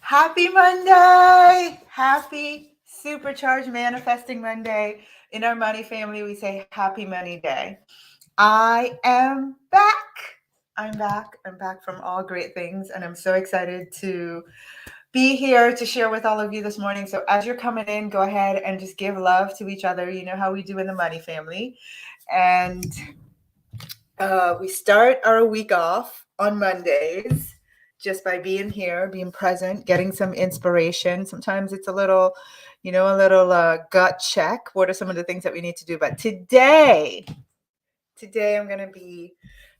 Happy Monday! Happy supercharged manifesting Monday. In our money family, we say happy money day. I am back. I'm back. I'm back from all great things, and I'm so excited to be here to share with all of you this morning. So, as you're coming in, go ahead and just give love to each other. You know how we do in the money family. And we start our week off on Mondays just by being here, being present, getting some inspiration. Sometimes it's a little, gut check. What are some of the things that we need to do? But today I'm going to be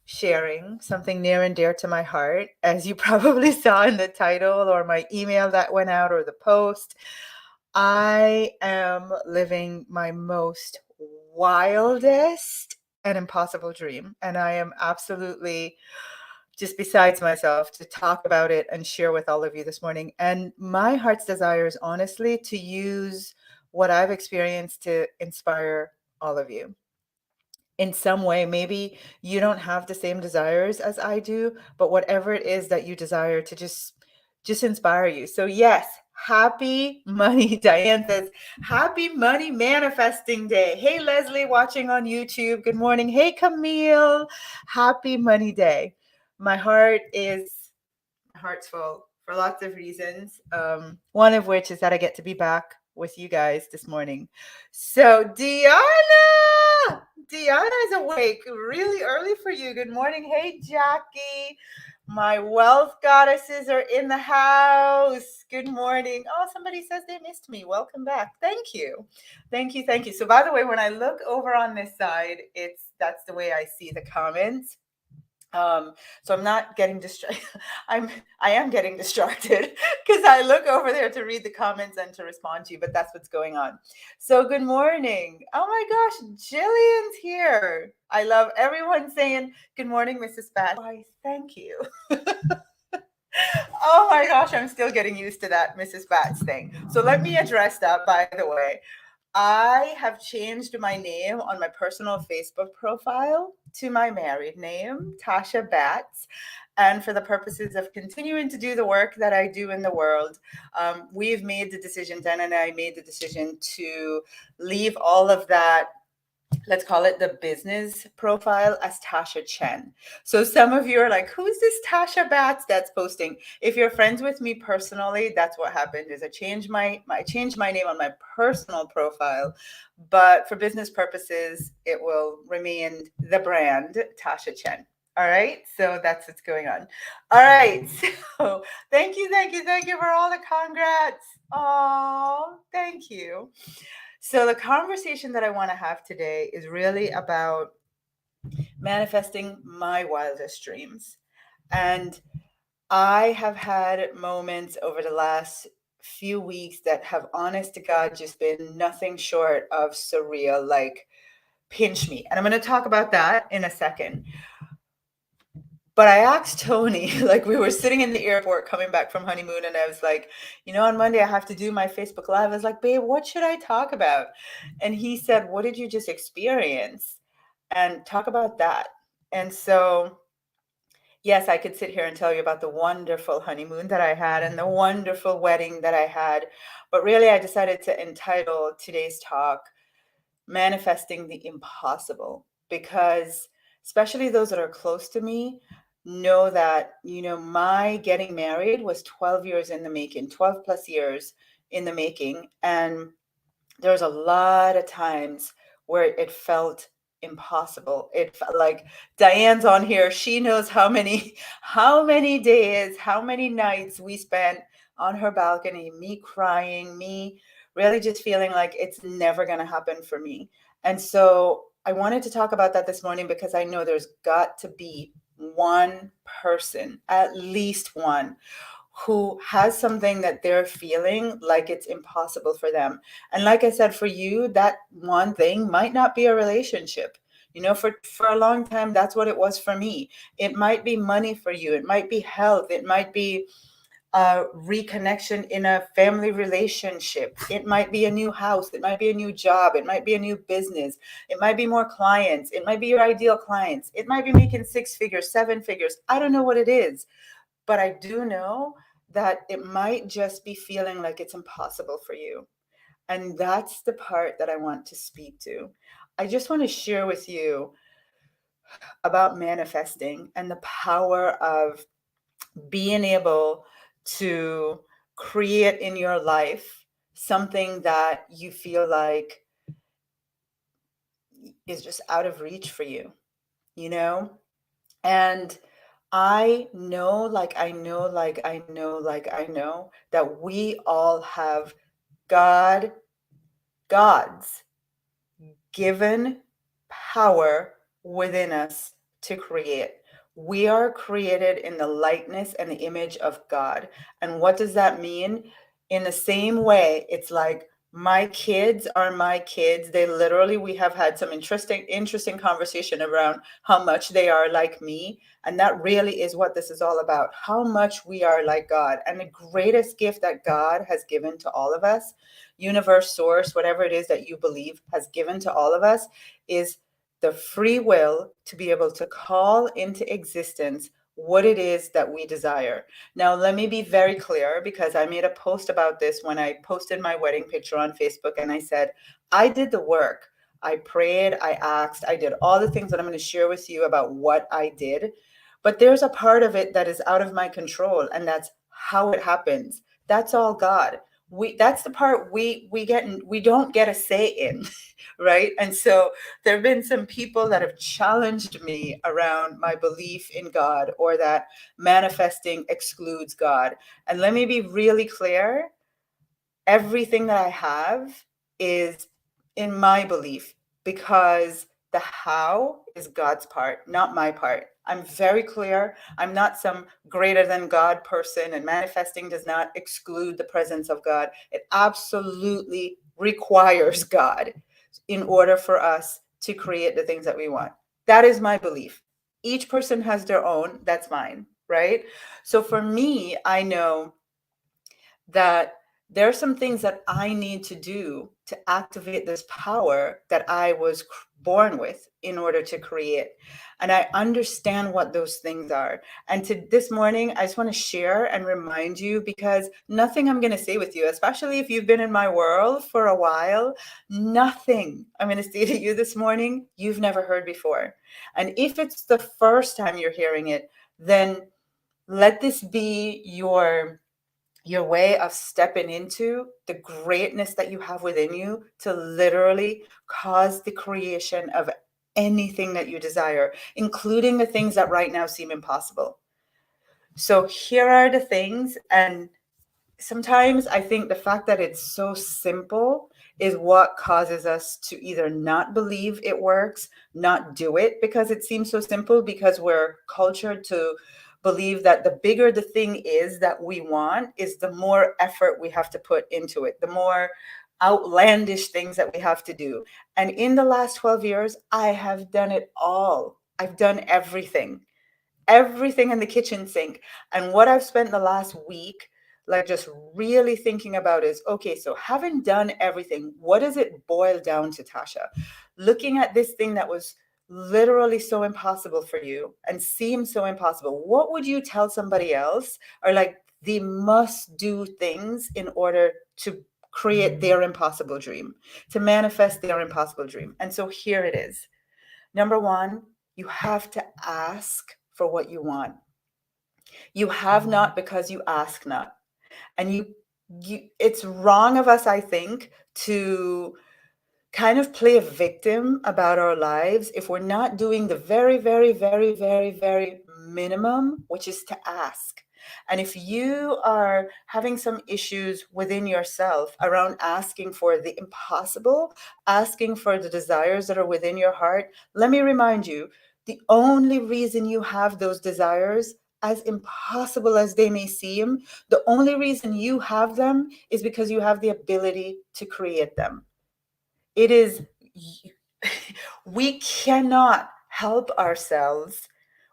sharing something near and dear to my heart. As you probably saw in the title or my email that went out or the post, I am living my most wildest and impossible dream. And I am absolutely just besides myself to talk about it and share with all of you this morning. And my heart's desire is honestly to use what I've experienced to inspire all of you in some way. Maybe you don't have the same desires as I do, but whatever it is that you desire to just inspire you. So yes, happy money. Diane says, happy money manifesting day. Hey, Leslie watching on YouTube. Good morning. Hey, Camille. Happy money day. My heart's full for lots of reasons. One of which is that I get to be back with you guys this morning. So Deanna is awake really early for you. Good morning. Hey, Jackie. My wealth goddesses are in the house. Good morning. Oh, somebody says they missed me. Welcome back. Thank you. Thank you. Thank you. So by the way, when I look over on this side, that's the way I see the comments. So I'm not getting distracted. I am getting distracted because I look over there to read the comments and to respond to you, but that's what's going on. So good morning. Oh my gosh, Jillian's here. I love everyone saying good morning, Mrs. Bat. Why, thank you. Oh my gosh, I'm still getting used to that Mrs. Bats thing. So let me address that, by the way. I have changed my name on my personal Facebook profile to my married name, Tasha Batts. And for the purposes of continuing to do the work that I do in the world, we've made the decision, Dan and I made the decision to leave all of that, let's call it the business profile, as Tasha Chen. So some of you are like, who's this Tasha Batts that's posting? If you're friends with me personally, that's what happened is I changed my name on my personal profile, but for business purposes, it will remain the brand Tasha Chen. All right, so that's what's going on. All right, so thank you for all the congrats. Oh, thank you. So the conversation that I want to have today is really about manifesting my wildest dreams. And I have had moments over the last few weeks that have, honest to God, just been nothing short of surreal, like pinch me. And I'm going to talk about that in a second. But I asked Tony, like we were sitting in the airport coming back from honeymoon, and I was like, on Monday I have to do my Facebook Live. I was like, babe, what should I talk about? And he said, what did you just experience? And talk about that. And so, yes, I could sit here and tell you about the wonderful honeymoon that I had and the wonderful wedding that I had. But really, I decided to entitle today's talk, Manifesting the Impossible, because especially those that are close to me know that, my getting married was 12 years in the making, 12 plus years in the making. And there was a lot of times where it felt impossible. It felt like Diane's on here. She knows how many days, how many nights we spent on her balcony, me crying, me really just feeling like it's never going to happen for me. And so I wanted to talk about that this morning because I know there's got to be one person, at least one, who has something that they're feeling like it's impossible for them. And like I said, for you, that one thing might not be a relationship. For a long time, that's what it was for me. It might be money for you. It might be health. It might be a reconnection in a family relationship. It might be a new house. It might be a new job. It might be a new business. It might be more clients. It might be your ideal clients. It might be making 6 figures, 7 figures. I don't know what it is, but I do know that it might just be feeling like it's impossible for you. And that's the part that I want to speak to. I just want to share with you about manifesting and the power of being able to create in your life something that you feel like is just out of reach for you, you know? And I know, that we all have God, God's given power within us to create. We are created in the likeness and the image of God. And what does that mean? In the same way, it's like my kids are my kids. They literally, we have had some interesting conversation around how much they are like me. And that really is what this is all about, how much we are like God. And the greatest gift that God has given to all of us, universe, source, whatever it is that you believe has given to all of us, is the free will to be able to call into existence what it is that we desire. Now, let me be very clear, because I made a post about this when I posted my wedding picture on Facebook, and I said, I did the work. I prayed, I asked, I did all the things that I'm going to share with you about what I did. But there's a part of it that is out of my control, and that's how it happens. That's all God. That's the part we don't get a say in. Right? And so there have been some people that have challenged me around my belief in God, or that manifesting excludes God. And let me be really clear, everything that I have is in my belief, because the how is God's part, not my part. I'm very clear. I'm not some greater than God person, and manifesting does not exclude the presence of God. It absolutely requires God in order for us to create the things that we want. That is my belief. Each person has their own. That's mine, right? So for me, I know that there are some things that I need to do to activate this power that I was born with in order to create. And I understand what those things are. And to this morning, I just want to share and remind you, because nothing I'm going to say with you, especially if you've been in my world for a while, nothing I'm going to say to you this morning you've never heard before. And if it's the first time you're hearing it, then let this be your way of stepping into the greatness that you have within you to literally cause the creation of anything that you desire, including the things that right now seem impossible. So here are the things, and sometimes I think the fact that it's so simple is what causes us to either not believe it works, not do it because it seems so simple, because we're cultured to believe that the bigger the thing is that we want, is the more effort we have to put into it, the more outlandish things that we have to do. And in the last 12 years, I have done it all. I've done everything in the kitchen sink. And what I've spent the last week, like just really thinking about is, okay, so having done everything, what does it boil down to, Tasha? Looking at this thing that was literally so impossible for you and seems so impossible, what would you tell somebody else are like the must do things in order to create their impossible dream, to manifest their impossible dream? And so here it is. Number one, you have to ask for what you want. You have not because you ask not. And it's wrong of us, I think, to kind of play a victim about our lives if we're not doing the very, very, very, very, very minimum, which is to ask. And if you are having some issues within yourself around asking for the impossible, asking for the desires that are within your heart, let me remind you, the only reason you have those desires, as impossible as they may seem, the only reason you have them is because you have the ability to create them. It is, we cannot help ourselves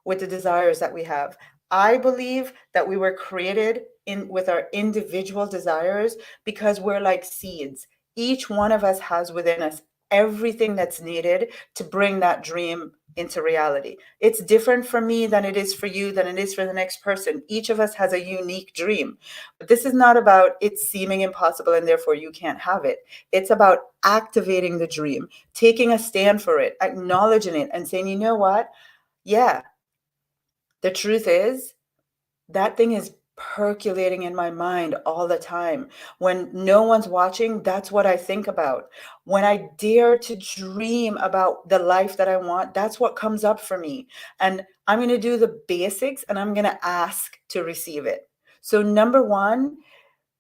with the desires that we have. I believe that we were created with our individual desires because we're like seeds. Each one of us has within us everything that's needed to bring that dream into reality. It's different for me than it is for you, than it is for the next person. Each of us has a unique dream. But this is not about it seeming impossible and therefore you can't have it. It's about activating the dream, taking a stand for it, acknowledging it, and saying, you know what? Yeah, the truth is, that thing is percolating in my mind all the time. When no one's watching, that's what I think about. When I dare to dream about the life that I want, that's what comes up for me. And I'm going to do the basics and I'm going to ask to receive it. So, number one,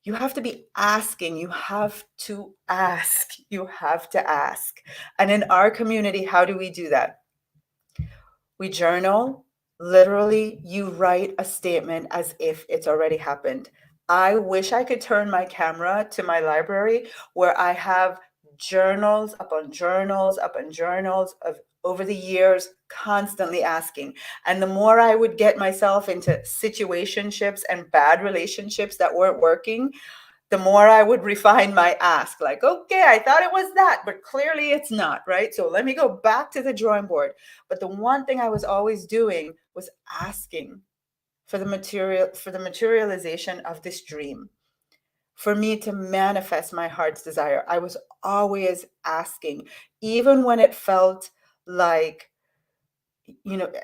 you have to be asking. You have to ask. You have to ask. And in our community, how do we do that? We journal. Literally, you write a statement as if it's already happened. I wish I could turn my camera to my library where I have journals upon journals upon journals of over the years constantly asking. And the more I would get myself into situationships and bad relationships that weren't working, the more I would refine my ask. Like, okay, I thought it was that, but clearly it's not, right? So let me go back to the drawing board. But the one thing I was always doing was asking for the materialization of this dream, for me to manifest my heart's desire. I was always asking, even when it felt like,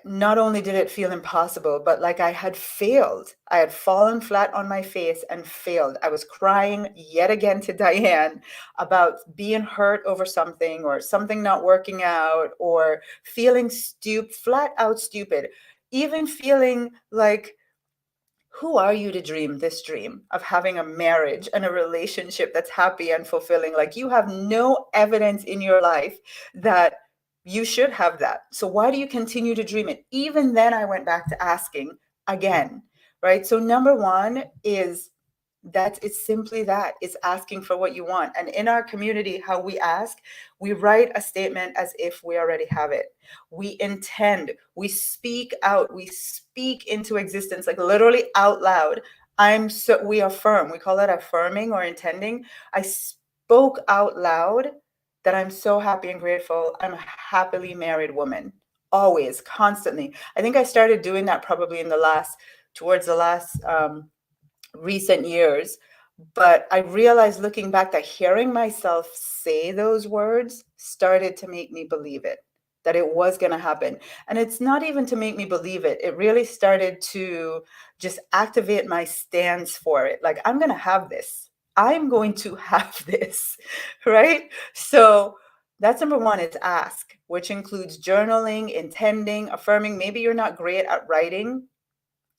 not only did it feel impossible, but like I had failed. I had fallen flat on my face and failed. I was crying yet again to Diane about being hurt over something or something not working out or feeling flat out stupid, even feeling like, who are you to dream this dream of having a marriage and a relationship that's happy and fulfilling? Like, you have no evidence in your life that you should have that. So why do you continue to dream it? Even then I went back to asking again, right? So number one is that it's simply that, it's asking for what you want. And in our community, how we ask, we write a statement as if we already have it. We intend, we speak out, we speak into existence, like literally out loud. We affirm, we call it affirming or intending. I spoke out loud that I'm so happy and grateful. I'm a happily married woman, always, constantly. I think I started doing that probably towards the last recent years. But I realized looking back that hearing myself say those words started to make me believe it, that it was going to happen. And it's not even to make me believe it. It really started to just activate my stance for it. Like, I'm going to have this. I'm going to have this, right? So that's number one, is ask, which includes journaling, intending, affirming. Maybe you're not great at writing,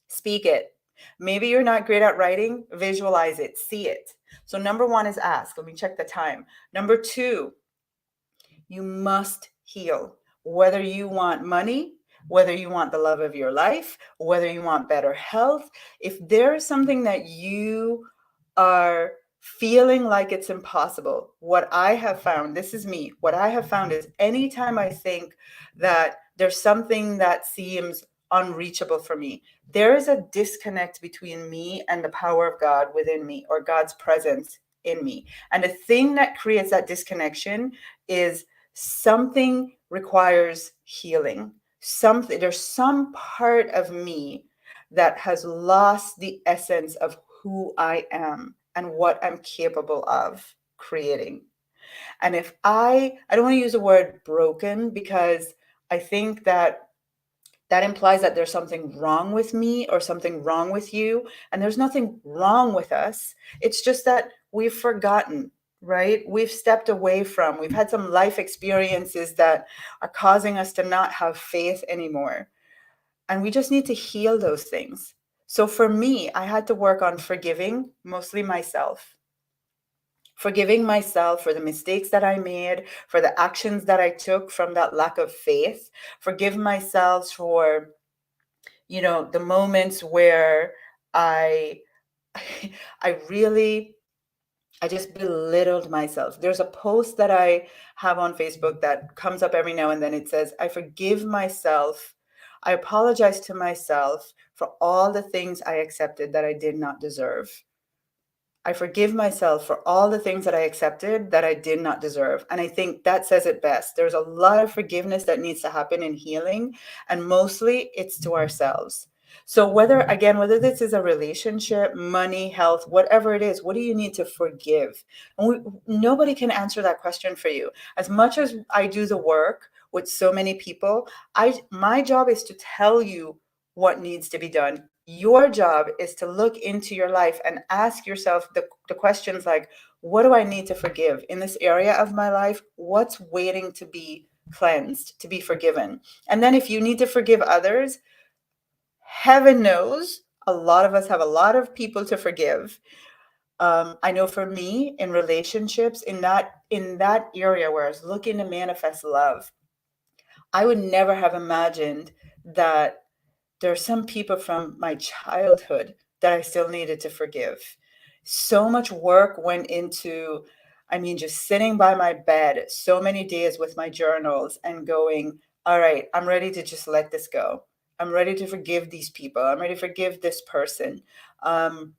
speak it. Maybe you're not great at writing, visualize it, see it. So number one is ask. Let me check the time. Number two, you must heal. Whether you want money, whether you want the love of your life, whether you want better health, if there's something that you are feeling like it's impossible, what I have found, this is me, what I have found is anytime I think that there's something that seems unreachable for me, there is a disconnect between me and the power of God within me, or God's presence in me. And the thing that creates that disconnection is something requires healing. There's some part of me that has lost the essence of who I am and what I'm capable of creating. And if I don't want to use the word broken, because I think that implies that there's something wrong with me or something wrong with you. And there's nothing wrong with us. It's just that we've forgotten, right? We've stepped away from, we've had some life experiences that are causing us to not have faith anymore. And we just need to heal those things. So for me, I had to work on forgiving mostly myself. Forgiving myself for the mistakes that I made, for the actions that I took from that lack of faith. Forgive myself for, the moments where I I just belittled myself. There's a post that I have on Facebook that comes up every now and then. It says, I forgive myself. I apologize to myself for all the things I accepted that I did not deserve. I forgive myself for all the things that I accepted that I did not deserve. And I think that says it best. There's a lot of forgiveness that needs to happen in healing, and mostly it's to ourselves. So whether this is a relationship, money, health, whatever it is, what do you need to forgive? And nobody can answer that question for you. As much as I do the work with so many people, my job is to tell you what needs to be done. Your job is to look into your life and ask yourself the questions like, what do I need to forgive in this area of my life? What's waiting to be cleansed, to be forgiven? And then if you need to forgive others, heaven knows a lot of us have a lot of people to forgive. I know for me in relationships, in that area where I was looking to manifest love, I would never have imagined that there are some people from my childhood that I still needed to forgive. So much work went into, I mean, just sitting by my bed so many days with my journals and going, all right, I'm ready to just let this go. I'm ready to forgive these people. I'm ready to forgive this person. Um,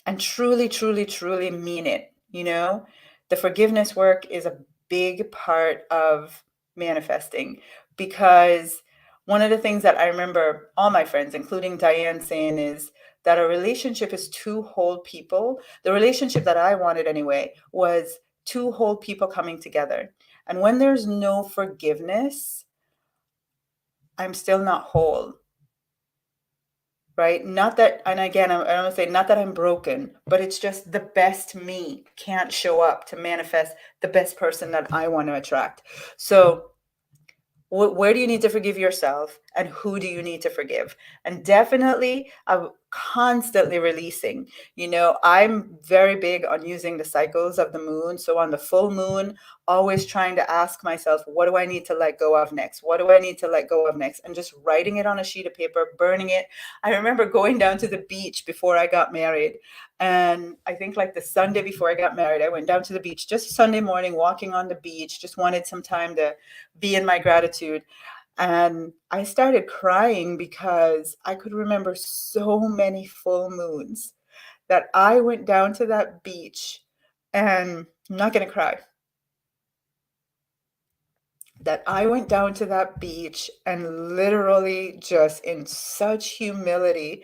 and truly, truly, truly mean it. The forgiveness work is a big part of manifesting, because one of the things that I remember all my friends, including Diane, saying is that a relationship is two whole people. The relationship that I wanted anyway was two whole people coming together. And when there's no forgiveness, I'm still not whole. Right? Not that, and again, I don't say not that I'm broken, but it's just the best me can't show up to manifest the best person that I want to attract. So where do you need to forgive yourself, and who do you need to forgive? And definitely I'm constantly releasing. I'm very big on using the cycles of the moon. So on the full moon, always trying to ask myself, what do I need to let go of next? What do I need to let go of next? And just writing it on a sheet of paper, burning it. I remember going down to the beach before I got married, and I think like the Sunday before I got married, I went down to the beach just Sunday morning, walking on the beach, just wanted some time to be in my gratitude. And I started crying because I could remember so many full moons that I went down to that beach, and I'm not going to cry, that I went down to that beach and literally just in such humility,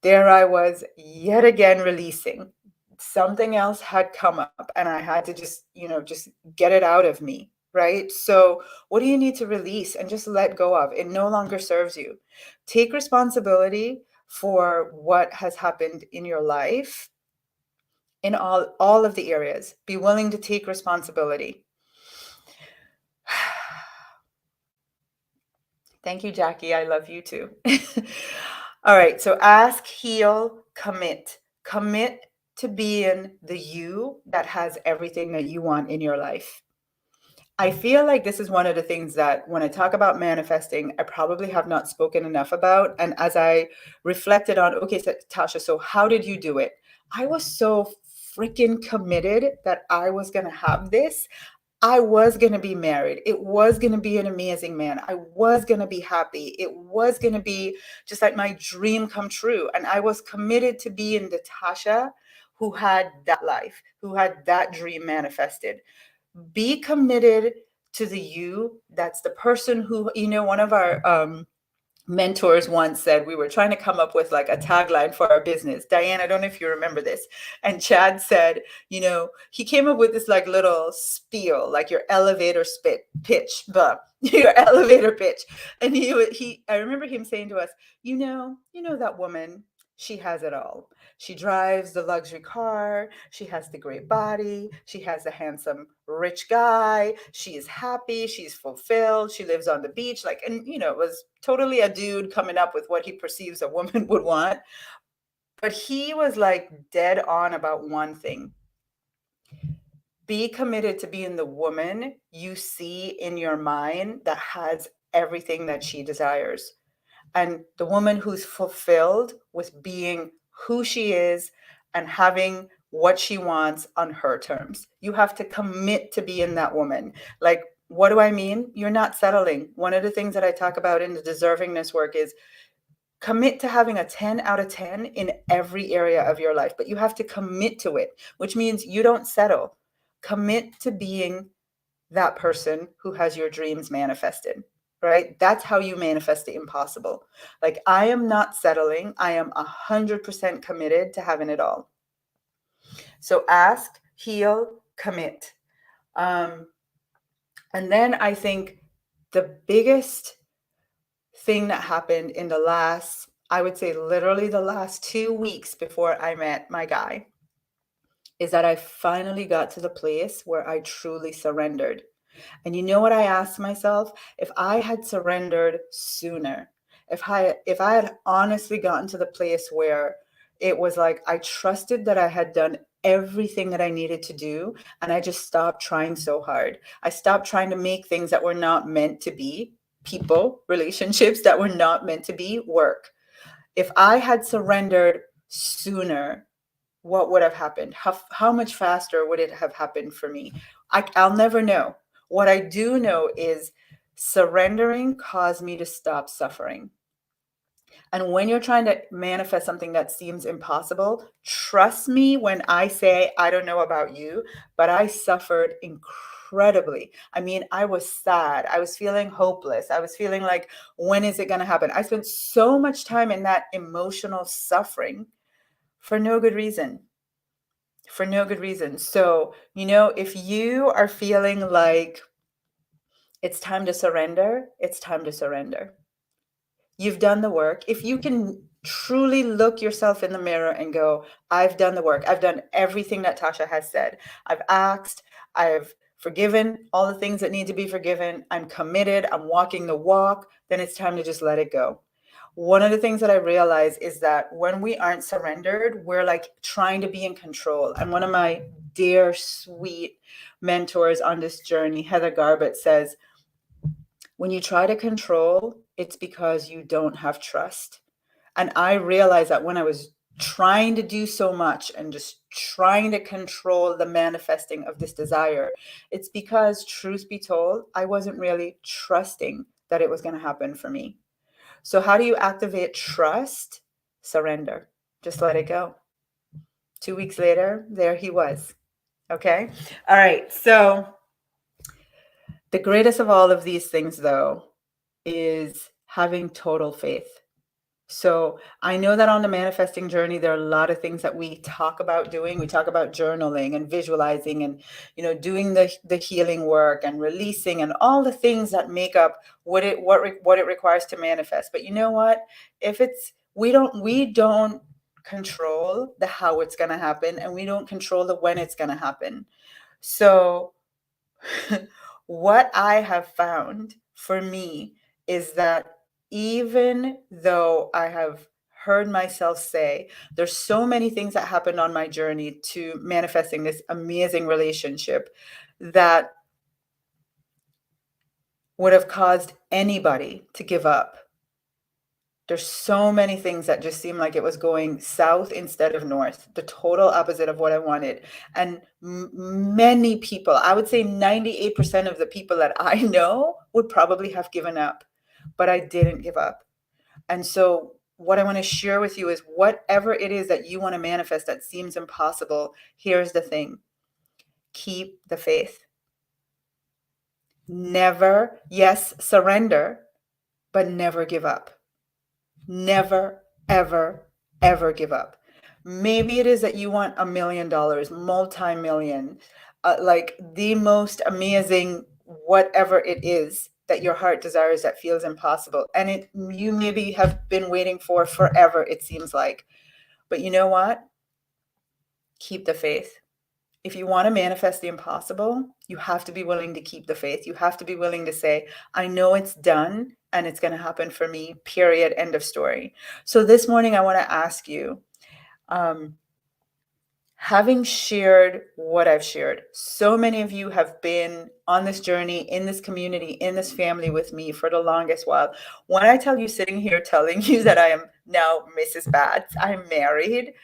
there I was yet again releasing. Something else had come up and I had to just get it out of me, right? So, what do you need to release and just let go of? It no longer serves you. Take responsibility for what has happened in your life in all of the areas. Be willing to take responsibility. Thank you, Jackie. I love you too. All right. So ask, heal, commit. Commit to being the you that has everything that you want in your life. I feel like this is one of the things that when I talk about manifesting, I probably have not spoken enough about. And as I reflected on, okay, so, Tasha, so how did you do it? I was so freaking committed that I was going to have this. I was going to be married. It was going to be an amazing man. I was going to be happy. It was going to be just like my dream come true. And I was committed to being the Tasha who had that life, who had that dream manifested. Be committed to the you. That's the person who, one of our mentors once said, we were trying to come up with like a tagline for our business. Diane, I don't know if you remember this. And Chad said, he came up with this like little spiel, like your elevator pitch, but your elevator pitch. And I remember him saying to us, you know that woman, she has it all. She drives the luxury car. She has the great body. She has a handsome, rich guy. She is happy. She's fulfilled. She lives on the beach. And it was totally a dude coming up with what he perceives a woman would want. But he was like dead on about one thing. Be committed to being the woman you see in your mind that has everything that she desires. And the woman who's fulfilled with being who she is and having what she wants on her terms. You have to commit to being that woman. Like, what do I mean? You're not settling. One of the things that I talk about in the deservingness work is Commit to having a 10 out of 10 in every area of your life, but you have to commit to it, which means you don't settle. Commit to being that person who has your dreams manifested, right? That's how you manifest the impossible. Like, I am not settling. I am 100% committed to having it all. So ask, heal, commit. And then I think the biggest thing that happened in the last, I would say literally the last 2 weeks before I met my guy, is that I finally got to the place where I truly surrendered. And you know what I asked myself? If I had surrendered sooner, if I had honestly gotten to the place where it was like I trusted that I had done everything that I needed to do, and I just stopped trying so hard. I stopped trying to make things that were not meant to be, people, relationships that were not meant to be, work. If I had surrendered sooner, what would have happened? How much faster would it have happened for me? I'll never know. What I do know is surrendering caused me to stop suffering. And when you're trying to manifest something that seems impossible, trust me when I say, I don't know about you, but I suffered incredibly. I mean, I was sad. I was feeling hopeless. I was feeling like, when is it going to happen? I spent so much time in that emotional suffering for no good reason. For no good reason. So, if you are feeling like it's time to surrender, it's time to surrender. You've done the work. If you can truly look yourself in the mirror and go, I've done the work. I've done everything that Tasha has said. I've asked, I've forgiven all the things that need to be forgiven. I'm committed. I'm walking the walk. Then it's time to just let it go. One of the things that I realize is that when we aren't surrendered, we're like trying to be in control. And one of my dear, sweet mentors on this journey, Heather Garbett, says, when you try to control, it's because you don't have trust. And I realized that when I was trying to do so much and just trying to control the manifesting of this desire, it's because, truth be told, I wasn't really trusting that it was going to happen for me. So how do you activate trust? Surrender. Just let it go. 2 weeks later, there he was. Okay. All right. So the greatest of all of these things, though, is having total faith. So I know that on the manifesting journey, there are a lot of things that we talk about doing. We talk about journaling and visualizing and, doing the healing work and releasing and all the things that make up what it requires to manifest. But you know what? We don't control the how it's going to happen, and we don't control the when it's going to happen. So what I have found for me is that even though I have heard myself say there's so many things that happened on my journey to manifesting this amazing relationship that would have caused anybody to give up. There's so many things that just seemed like it was going south instead of north, the total opposite of what I wanted. And many people, I would say 98% of the people that I know would probably have given up, but I didn't give up. And so what I want to share with you is whatever it is that you want to manifest that seems impossible, here's the thing. Keep the faith. Never, yes, surrender, but never give up. Never, ever, ever give up. Maybe it is that you want $1 million, multi-million, like the most amazing, whatever it is that your heart desires that feels impossible. And you maybe have been waiting for forever, it seems like. But you know what? Keep the faith. If you want to manifest the impossible, you have to be willing to keep the faith. You have to be willing to say, I know it's done and it's going to happen for me, period, end of story. So this morning, I want to ask you, having shared what I've shared, so many of you have been on this journey, in this community, in this family with me for the longest while. When I tell you, sitting here telling you that I am now Mrs. Bats, I'm married,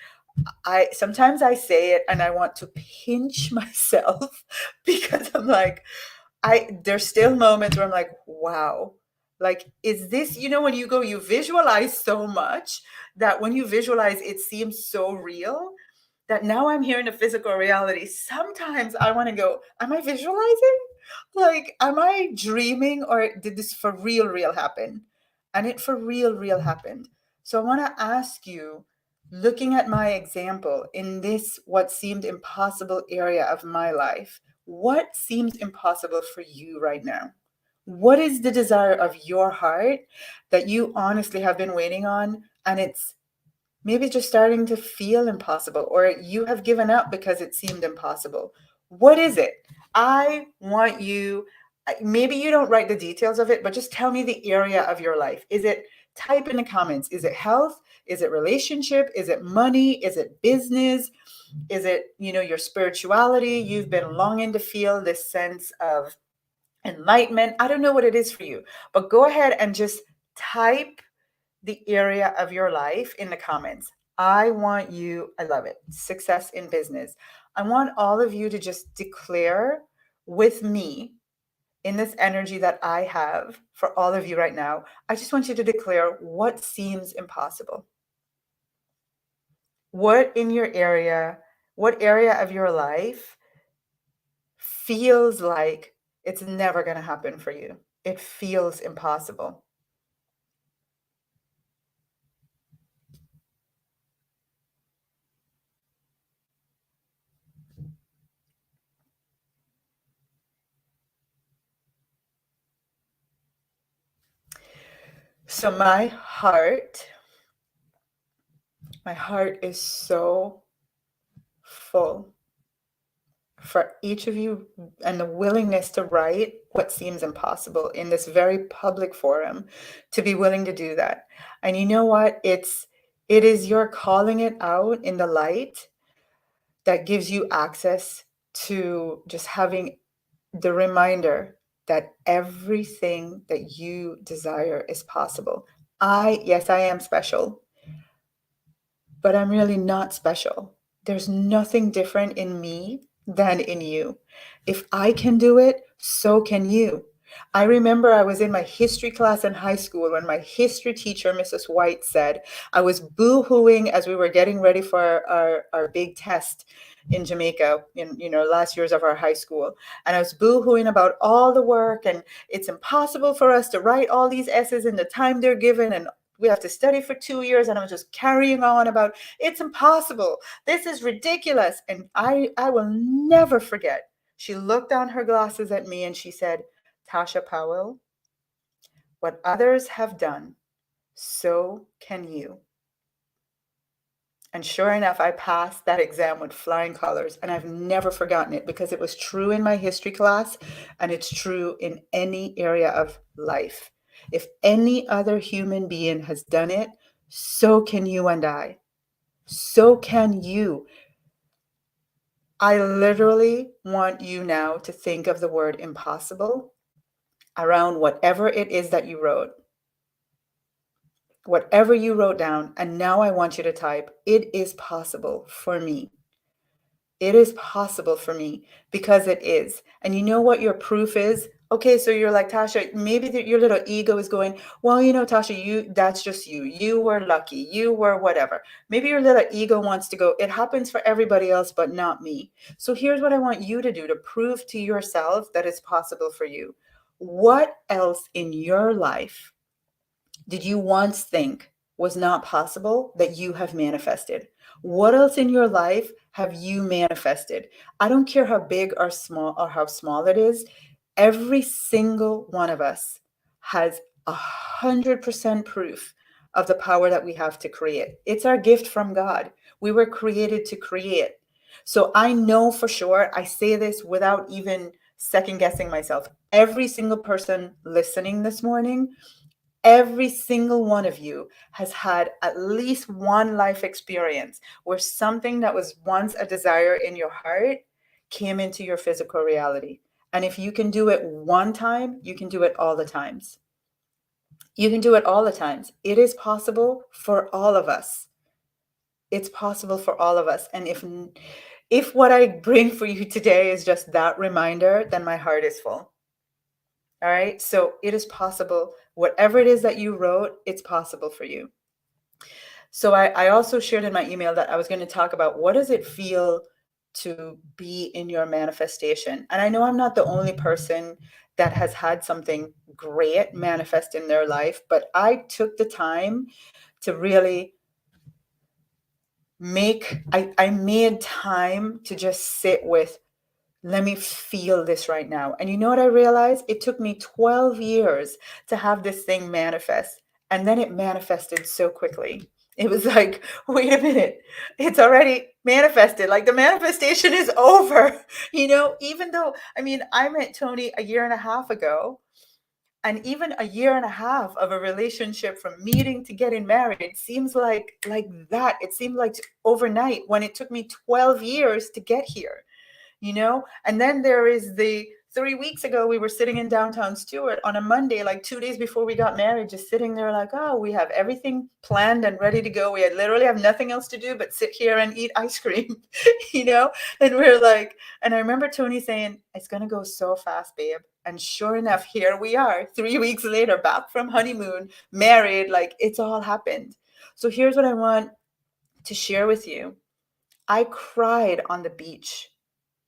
sometimes I say it and I want to pinch myself because I'm like, there's still moments where I'm like, wow, Like, is this, when you go, you visualize so much that when you visualize, it seems so real that now I'm here in the physical reality. Sometimes I want to go, am I visualizing? Like, am I dreaming, or did this for real happen? And it for real happened. So I want to ask you, looking at my example in this, what seemed impossible area of my life, what seems impossible for you right now? What is the desire of your heart that you honestly have been waiting on, and it's maybe just starting to feel impossible, or you have given up because it seemed impossible? What is it? I want you, maybe you don't write the details of it, but just tell me the area of your life. Is it, type in the comments, is it health? Is it relationship? Is it money? Is it business? Is it, your spirituality? You've been longing to feel this sense of enlightenment. I don't know what it is for you, but go ahead and just type the area of your life in the comments. I want you, I love it, success in business. I want all of you to just declare with me in this energy that I have for all of you right now. I just want you to declare what seems impossible. What in your area, what area of your life feels like it's never going to happen for you? It feels impossible. So my heart is so full for each of you, and the willingness to write what seems impossible in this very public forum, to be willing to do that. And you know what? It is your calling it out in the light that gives you access to just having the reminder that everything that you desire is possible. Yes, I am special, but I'm really not special. There's nothing different in me than in you. If I can do it, so can you. I remember I was in my history class in high school when my history teacher, Mrs. White, said, I was boo-hooing as we were getting ready for our big test in Jamaica in last years of our high school. And I was boo-hooing about all the work, and it's impossible for us to write all these essays in the time they're given, and we have to study for 2 years. And I was just carrying on about, it's impossible. This is ridiculous. And I will never forget. She looked down her glasses at me and she said, Tasha Powell, what others have done, so can you. And sure enough, I passed that exam with flying colors, and I've never forgotten it, because it was true in my history class, and it's true in any area of life. If any other human being has done it, so can you and I. So can you. I literally want you now to think of the word impossible around whatever it is that you wrote. Whatever you wrote down, and now I want you to type, it is possible for me. It is possible for me, because it is. And you know what your proof is? Okay, so you're like, Tasha, maybe your little ego is going, well, Tasha, that's just you. You were lucky. You were whatever. Maybe your little ego wants to go, it happens for everybody else, but not me. So here's what I want you to do to prove to yourself that it's possible for you. What else in your life did you once think was not possible that you have manifested? What else in your life have you manifested? I don't care how big or how small it is. Every single one of us has 100% proof of the power that we have to create. It's our gift from God. We were created to create. So I know for sure, I say this without even second guessing myself. Every single person listening this morning, every single one of you has had at least one life experience where something that was once a desire in your heart came into your physical reality. And if you can do it one time, you can do it all the times. You can do it all the times. It is possible for all of us. It's possible for all of us. And if what I bring for you today is just that reminder, then my heart is full. All right. So it is possible Whatever it is that you wrote, it's possible for you. So I also shared in my email that I was going to talk about what does it feel to be in your manifestation. And I know I'm not the only person that has had something great manifest in their life, but I took the time to really I made time to just sit with, let me feel this right now. And you know what I realized? It took me 12 years to have this thing manifest. And then it manifested so quickly. It was like, wait a minute, it's already manifested. Like the manifestation is over. Even though, I met Tony a year and a half ago. And even a year and a half of a relationship from meeting to getting married seems like that. It seemed like overnight when it took me 12 years to get here. And then there is the 3 weeks ago, we were sitting in downtown Stewart on a Monday, like 2 days before we got married, just sitting there like, oh, we have everything planned and ready to go. We literally have nothing else to do but sit here and eat ice cream, and we're like, and I remember Tony saying, it's going to go so fast, babe. And sure enough, here we are 3 weeks later, back from honeymoon, married, like it's all happened. So here's what I want to share with you. I cried on the beach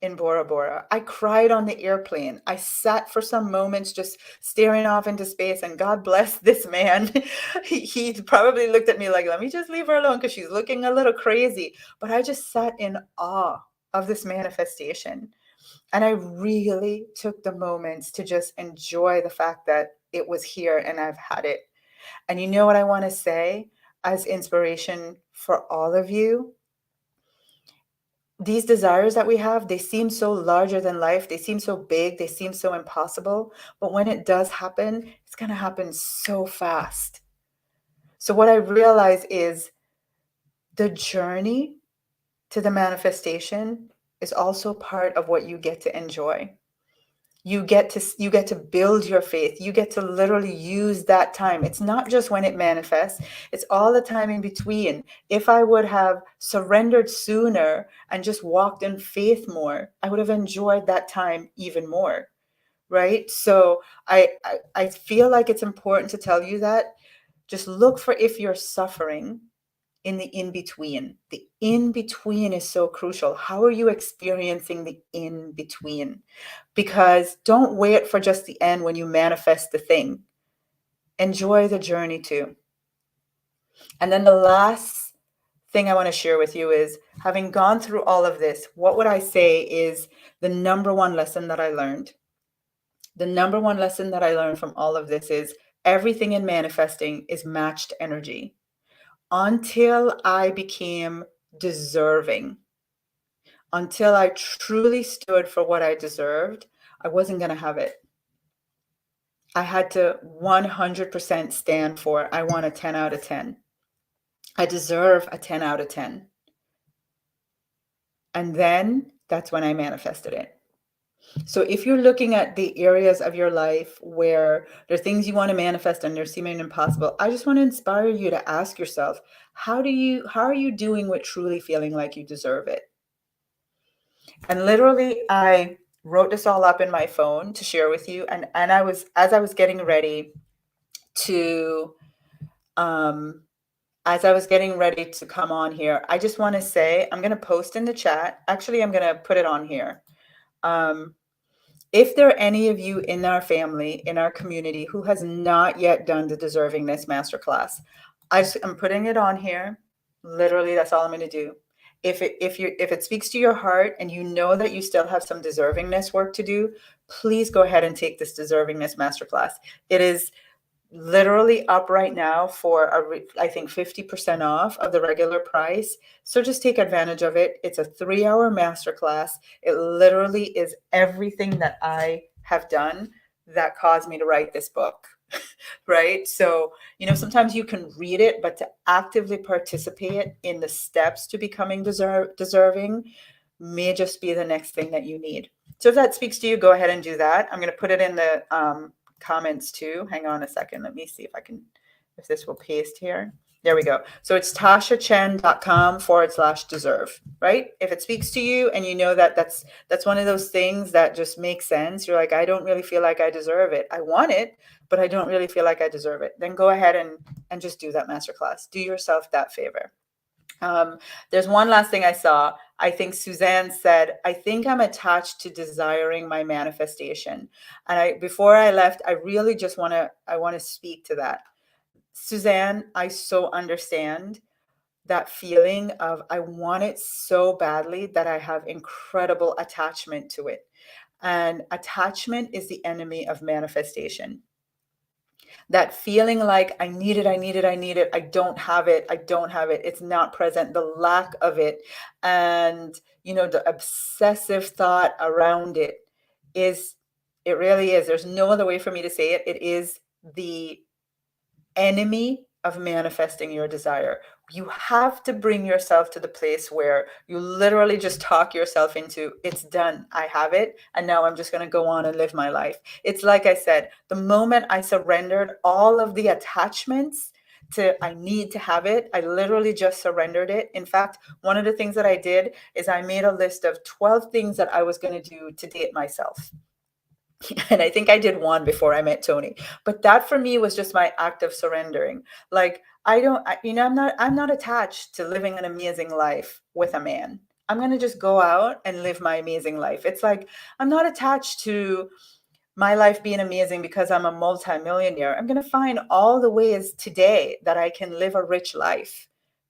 in Bora Bora. I cried on the airplane. I sat for some moments just staring off into space, and God bless this man. he probably looked at me like, let me just leave her alone because she's looking a little crazy. But I just sat in awe of this manifestation. And I really took the moments to just enjoy the fact that it was here and I've had it. And you know what I want to say as inspiration for all of you? These desires that we have, they seem so larger than life. They seem so big. They seem so impossible. But when it does happen, it's going to happen so fast. So what I realize is the journey to the manifestation is also part of what you get to enjoy. You get to build your faith. You get to literally use that time. It's not just when it manifests, it's all the time in between. If I would have surrendered sooner and just walked in faith more, I would have enjoyed that time even more. Right? So I feel like it's important to tell you that. Just look for if you're suffering in the in-between. The in-between is so crucial. How are you experiencing the in-between? Because don't wait for just the end when you manifest the thing. Enjoy the journey too. And then the last thing I want to share with you is, having gone through all of this, what would I say is the number one lesson that I learned? The number one lesson that I learned from all of this is everything in manifesting is matched energy. Until I became deserving, until I truly stood for what I deserved, I wasn't going to have it. I had to 100% stand for, I want a 10 out of 10. I deserve a 10 out of 10. And then that's when I manifested it. So if you're looking at the areas of your life where there are things you want to manifest and they're seeming impossible, I just want to inspire you to ask yourself, how are you doing with truly feeling like you deserve it? And literally, I wrote this all up in my phone to share with you. And as I was getting ready to come on here, I just want to say, I'm going to post in the chat. Actually, I'm going to put it on here. If there are any of you in our family, in our community, who has not yet done the Deservingness Masterclass, I'm putting it on here. Literally, that's all I'm going to do. If it speaks to your heart and you know that you still have some deservingness work to do, please go ahead and take this Deservingness Masterclass. It is literally up right now for I think 50% off of the regular price. So just take advantage of it. It's a 3-hour masterclass. It literally is everything that I have done that caused me to write this book. Right? So, sometimes you can read it, but to actively participate in the steps to becoming deserving may just be the next thing that you need. So if that speaks to you, go ahead and do that. I'm going to put it in the comments too. Hang on a second. Let me see if this will paste here. There we go. So it's tashachen.com/deserve, right? If it speaks to you and you know that that's one of those things that just makes sense. You're like, I don't really feel like I deserve it. I want it, but I don't really feel like I deserve it. Then go ahead and just do that masterclass. Do yourself that favor. There's one last thing I saw. I think Suzanne said, I think I'm attached to desiring my manifestation. And before I left, I really just want to speak to that. Suzanne, I so understand that feeling of I want it so badly that I have incredible attachment to it. And attachment is the enemy of manifestation. That feeling like I need it, I need it, I need it, I don't have it, I don't have it, it's not present, the lack of it, and the obsessive thought around it really is. There's no other way for me to say it. It is the enemy of manifesting your desire. You have to bring yourself to the place where you literally just talk yourself into it's done. I have it. And now I'm just going to go on and live my life. It's like I said, the moment I surrendered all of the attachments to I need to have it, I literally just surrendered it. In fact, one of the things that I did is I made a list of 12 things that I was going to do to date myself. And I think I did one before I met Tony, but that for me was just my act of surrendering. Like I'm not attached to living an amazing life with a man. I'm going to just go out and live my amazing life. It's like I'm not attached to my life being amazing because I'm a multimillionaire. I'm going to find all the ways today that I can live a rich life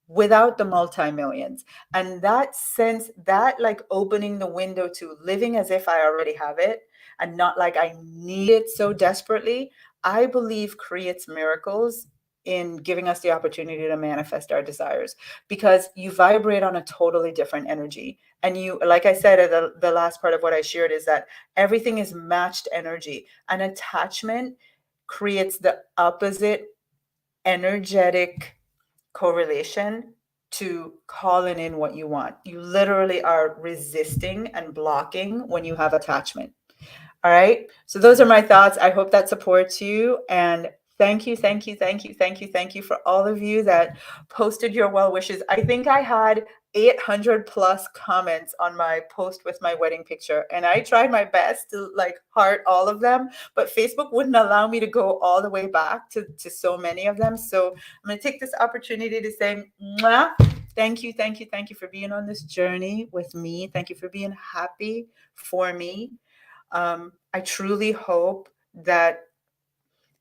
without the multi-millions. And that sense, that like opening the window to living as if I already have it and not like I need it so desperately, I believe creates miracles in giving us the opportunity to manifest our desires, because you vibrate on a totally different energy. And you, like I said, at the last part of what I shared is that everything is matched energy. An attachment creates the opposite energetic correlation to calling in what you want. You literally are resisting and blocking when you have attachment. All right. So those are my thoughts. I hope that supports you. And thank you, thank you, thank you, thank you, thank you for all of you that posted your well wishes. I think I had 800 plus comments on my post with my wedding picture, and I tried my best to like heart all of them, but Facebook wouldn't allow me to go all the way back to so many of them. So I'm going to take this opportunity to say, mwah, thank you, thank you, thank you for being on this journey with me. Thank you for being happy for me. I truly hope that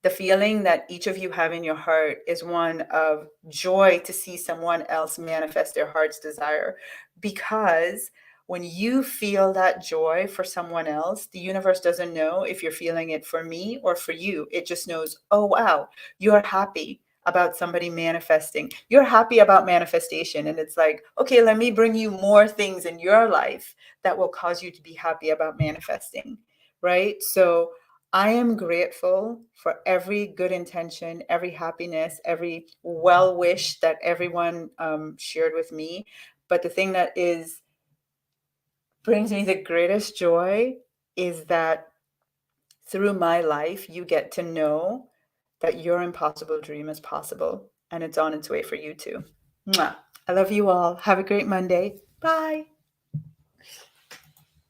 the feeling that each of you have in your heart is one of joy to see someone else manifest their heart's desire. Because when you feel that joy for someone else, the universe doesn't know if you're feeling it for me or for you. It just knows, oh, wow, you're happy about somebody manifesting. You're happy about manifestation. And it's like, okay, let me bring you more things in your life that will cause you to be happy about manifesting, right? So I am grateful for every good intention, every happiness, every well wish that everyone shared with me. But the thing that brings me the greatest joy is that through my life, you get to know that your impossible dream is possible, and it's on its way for you too. Mwah. I love you all. Have a great Monday. Bye.